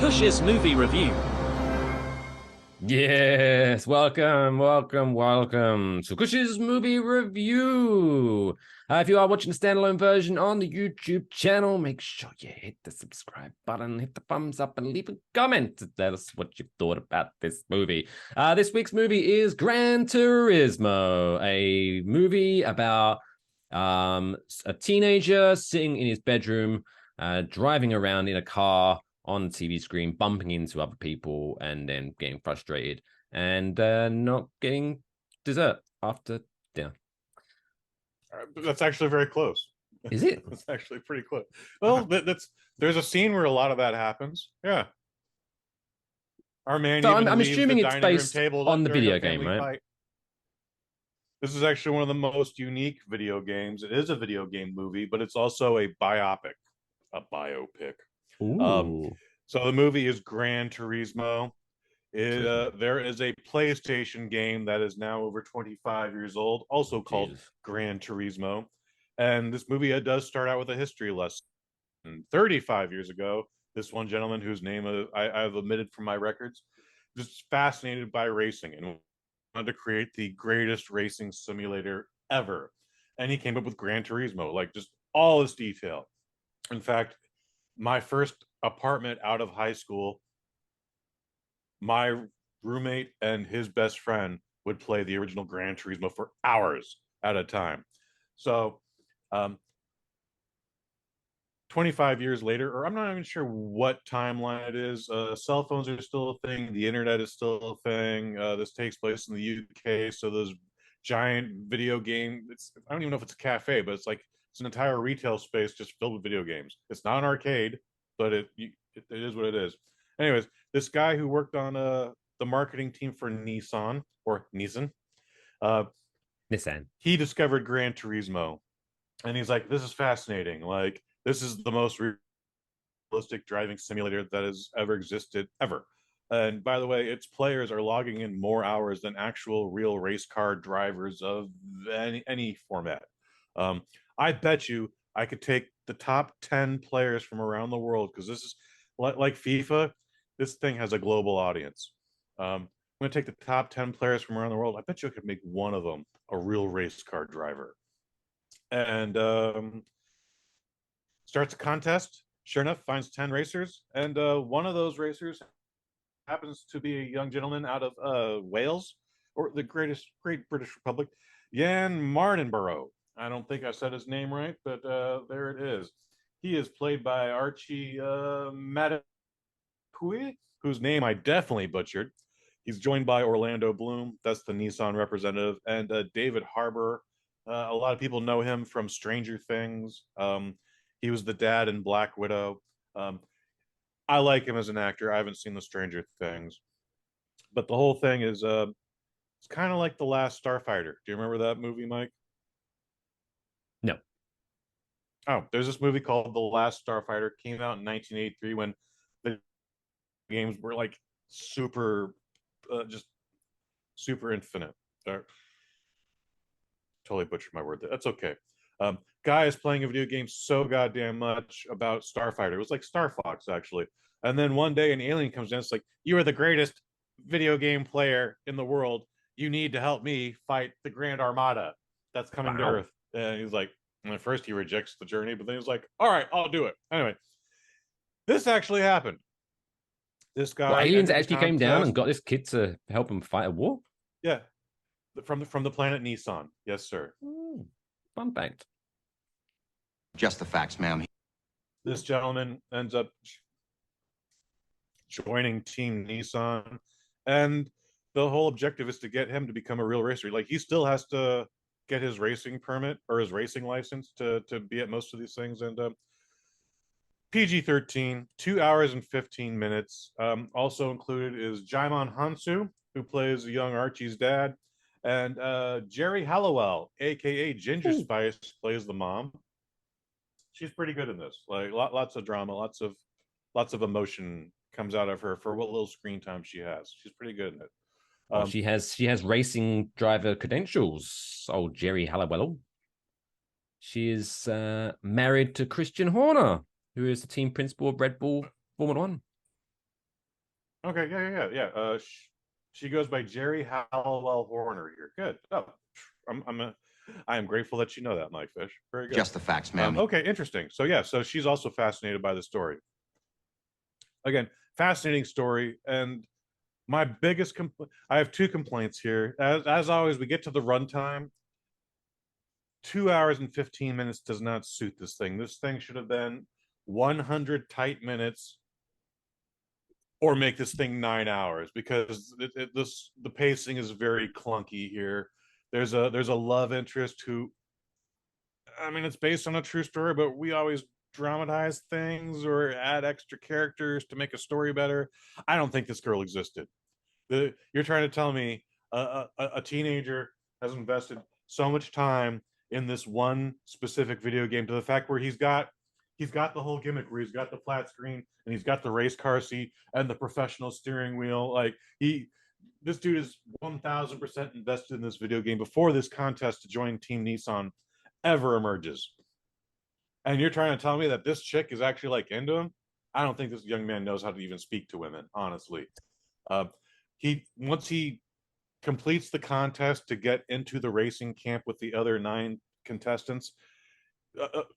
Kush's movie review. Yes, welcome to Kush's movie review. If you are watching the standalone version on the YouTube channel, make sure you hit the subscribe button, hit the thumbs up, and leave a comment to tell us what you thought about this movie. This week's movie is Gran Turismo, a movie about a teenager sitting in his bedroom, driving around in a car on the TV screen, bumping into other people, and then getting frustrated and not getting dessert after dinner. That's actually very close. Is it? It's actually pretty close. Well, there's a scene where a lot of that happens. Yeah. Our man So even I'm leaves assuming the it's dining room based table on the during a video game, family right? fight. This is actually one of the most unique video games. It is a video game movie, but it's also a biopic. Ooh. So the movie is Gran Turismo. There is a PlayStation game that is now over 25 years old, also called Jesus. Gran Turismo. And this movie does start out with a history lesson. 35 years ago, this one gentleman whose name I've omitted from my records, just fascinated by racing and wanted to create the greatest racing simulator ever. And he came up with Gran Turismo, like just all this detail. In fact, my first apartment out of high school, my roommate and his best friend would play the original Gran Turismo for hours at a time. So 25 years later, or I'm not even sure what timeline it is, cell phones are still a thing. The internet is still a thing. This takes place in the UK. So those giant video game, I don't even know if it's a cafe, but it's an entire retail space just filled with video games. It's not an arcade, but it is what it is. Anyways, this guy who worked on the marketing team for Nissan, Nissan. he discovered Gran Turismo, and he's like, "This is fascinating. Like, this is the most realistic driving simulator that has ever existed ever." And by the way, its players are logging in more hours than actual real race car drivers of any format. I bet you I could take the top 10 players from around the world, because this is like FIFA. This thing has a global audience. I'm going to take the top 10 players from around the world. I bet you I could make one of them a real race car driver. And starts a contest. Sure enough, finds 10 racers. And one of those racers happens to be a young gentleman out of Wales, or the Great British Republic, Jan Mardenborough. I don't think I said his name right, but there it is. He is played by Archie Madekwe, whose name I definitely butchered. He's joined by Orlando Bloom, that's the Nissan representative, and David Harbour. A lot of people know him from Stranger Things. He was the dad in Black Widow. I like him as an actor. I haven't seen the Stranger Things, but the whole thing is it's kind of like The Last Starfighter. Do you remember that movie, Mike? No. Oh, there's this movie called The Last Starfighter. Came out in 1983 when the games were like super, just super infinite. Totally butchered my word there. That's okay. Guy is playing a video game so goddamn much about Starfighter. It was like Star Fox, actually. And then one day an alien comes in. It's like, "You are the greatest video game player in the world. You need to help me fight the Grand Armada that's coming to Earth." And he's like, and at first he rejects the journey, but then he's like, "All right, I'll do it." Anyway, this actually happened. This guy, Well, aliens actually came down and got this kid to help him fight a war? Yeah, from the planet Nissan. Yes, sir. Fun fact. Just the facts, ma'am. This gentleman ends up joining Team Nissan, and the whole objective is to get him to become a real racer. Like, he still has to get his racing permit or his racing license to be at most of these things. And PG-13, 2 hours and 15 minutes. Also included is Djimon Hounsou, who plays young Archie's dad, and Geri Halliwell, aka Ginger Spice, plays the mom. She's pretty good in this. Like, lots of drama, lots of emotion comes out of her for what little screen time she has. She's pretty good in it. Well, she has racing driver credentials. Old Geri Halliwell. She is married to Christian Horner, who is the team principal of Red Bull Formula One. Okay, yeah. She goes by Geri Halliwell Horner here. Good. Oh, I am grateful that you know that, Mike Fish. Very good. Just the facts, ma'am. Okay, interesting. So yeah, so she's also fascinated by the story. Again, fascinating story. And my biggest I have two complaints here. As always, we get to the runtime. 2 hours and 15 minutes does not suit this thing. This thing should have been 100 tight minutes, or make this thing 9 hours, because the pacing is very clunky here. There's a love interest who, I mean, it's based on a true story, but we always dramatize things or add extra characters to make a story better. I don't think this girl existed. You're trying to tell me a teenager has invested so much time in this one specific video game, to the fact where he's got the whole gimmick where he's got the flat screen and he's got the race car seat and the professional steering wheel. Like, this dude is 1000% invested in this video game before this contest to join Team Nissan ever emerges. And you're trying to tell me that this chick is actually like into him? I don't think this young man knows how to even speak to women, honestly. Once he completes the contest to get into the racing camp with the other 9 contestants,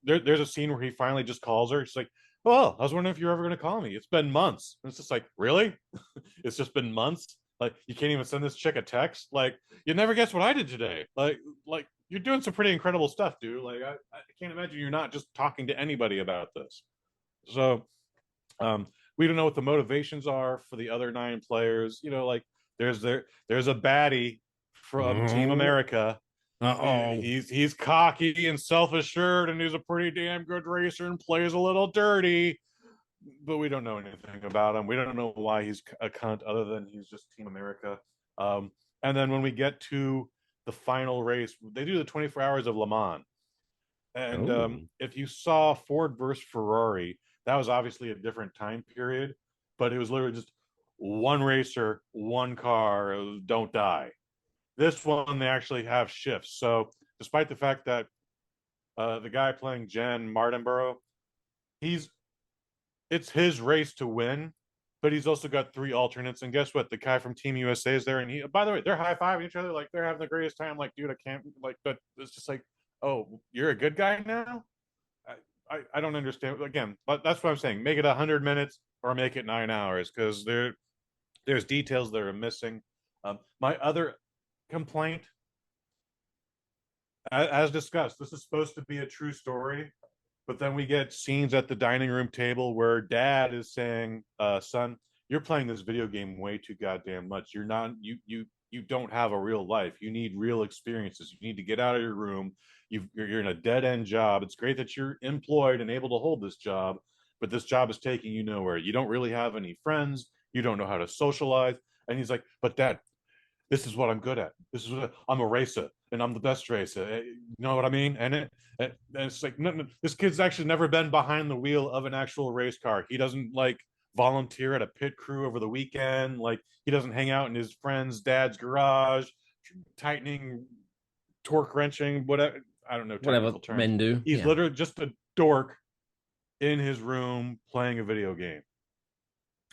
there's a scene where he finally just calls her. She's like, "Oh, I was wondering if you're ever going to call me. It's been months." And it's just like, really? It's just been months? Like, you can't even send this chick a text? Like, you never guess what I did today. Like you're doing some pretty incredible stuff, dude. Like, I can't imagine you're not just talking to anybody about this. So we don't know what the motivations are for the other 9 players. You know, like, there's a baddie from Team America. He's cocky and self-assured, and he's a pretty damn good racer and plays a little dirty, but we don't know anything about him. We don't know why he's a cunt, other than he's just Team America. And then when we get to the final race, they do the 24 hours of Le Mans. And if you saw Ford versus Ferrari, that was obviously a different time period, but it was literally just one racer, one car, don't die. This one, they actually have shifts. So despite the fact that the guy playing Jen Martinborough, it's his race to win, but he's also got 3 alternates. And guess what? The guy from Team USA is there, and by the way, they're high-fiving each other like they're having the greatest time. Like, dude, I can't, like, but it's just like, oh, you're a good guy now? I don't understand. Again, but that's what I'm saying. Make it 100 minutes or make it 9 hours, because there's details that are missing. My other complaint, as discussed, this is supposed to be a true story, but then we get scenes at the dining room table where dad is saying, son, you're playing this video game way too goddamn much. You're not, you don't have a real life. You need real experiences. You need to get out of your room. You're in a dead end job. It's great that you're employed and able to hold this job, but this job is taking you nowhere. You don't really have any friends. You don't know how to socialize. And he's like, but dad, this is what I'm good at. I'm a racer, and I'm the best racer. You know what I mean? And it's like, no, this kid's actually never been behind the wheel of an actual race car. He doesn't, like, volunteer at a pit crew over the weekend. Like, he doesn't hang out in his friend's dad's garage, tightening, torque wrenching, whatever. I don't know Whatever terms. men do. He's literally just a dork in his room playing a video game.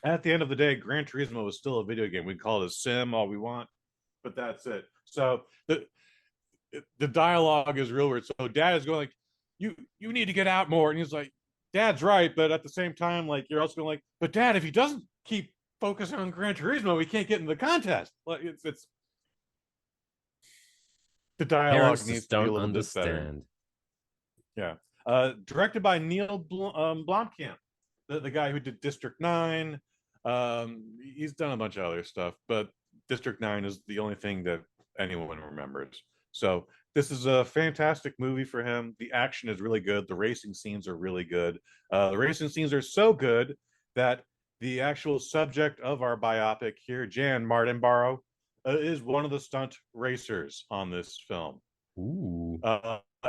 At the end of the day, Gran Turismo is still a video game. We can call it a sim all we want, but that's it. So the dialogue is real weird. So dad is going like, you need to get out more. And he's like, dad's right. But at the same time, like, you're also going like, but dad, if he doesn't keep focusing on Gran Turismo, we can't get in the contest. Like, it's the dialogue Parents needs just to be a don't little understand. bit better. Yeah. Directed by Neil Blomkamp, the guy who did District 9. He's done a bunch of other stuff, but District 9 is the only thing that anyone remembers. So this is a fantastic movie for him. The action is really good. The racing scenes are really good. The racing scenes are so good that the actual subject of our biopic here, Jan Martinborough, is one of the stunt racers on this film. Ooh.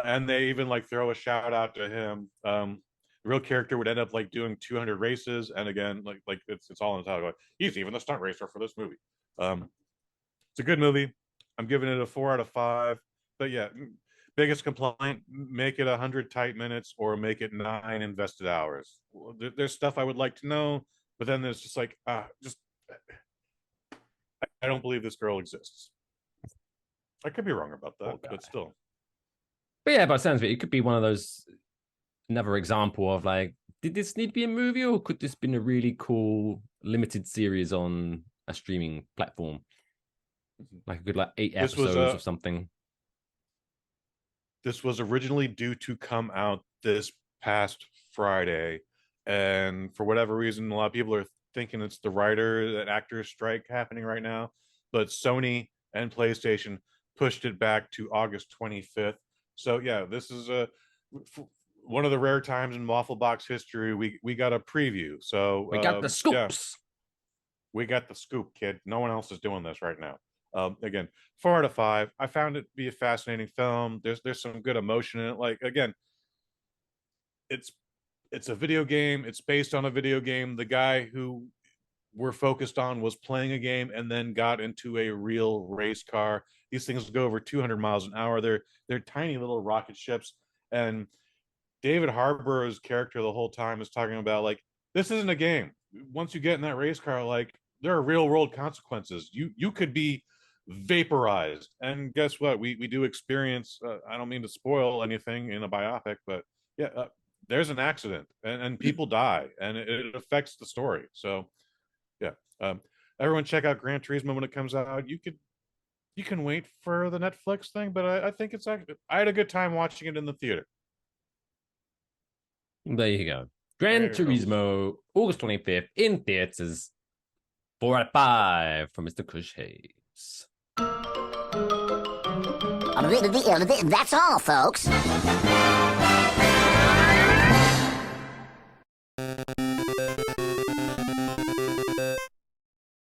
And they even, like, throw a shout out to him. The real character would end up, like, doing 200 races, and again, like it's all in the title. He's even the stunt racer for this movie. It's a good movie. I'm giving it a 4 out of 5. But yeah, biggest complaint: make it 100 tight minutes or make it 9 invested hours. There's stuff I would like to know, but then there's just like, just I don't believe this girl exists. I could be wrong about that, Poor guy. but still. But yeah, by the sounds of it, it could be one of those, another example of like, did this need to be a movie, or could this been a really cool limited series on a streaming platform? Like a good 8 This was, episodes of something. This was originally due to come out this past Friday, and for whatever reason, a lot of people are thinking it's the writer and actors strike happening right now, but Sony and PlayStation pushed it back to August 25th. So yeah, this is one of the rare times in Waffle Box history we got a preview. So We got the scoops. Yeah, we got the scoop, kid. No one else is doing this right now. Again, 4 out of 5. I found it to be a fascinating film. There's some good emotion in it. Like, again, it's a video game. It's based on a video game. The guy who we're focused on was playing a game and then got into a real race car. These things go over 200 miles an hour. They're tiny little rocket ships. And David Harbour's character the whole time is talking about, like, this isn't a game. Once you get in that race car, like, there are real world consequences. You could be vaporized, and guess what, we do experience, I don't mean to spoil anything in a biopic, but yeah, there's an accident and people die, and it affects the story. So yeah, everyone check out Gran Turismo when it comes out. You can wait for the Netflix thing, but I think it's actually, I had a good time watching it in the theater. There you go. Gran Turismo, August 25th in theaters. 4 out of 5 from Mr. Kush Hayes. That's all, folks.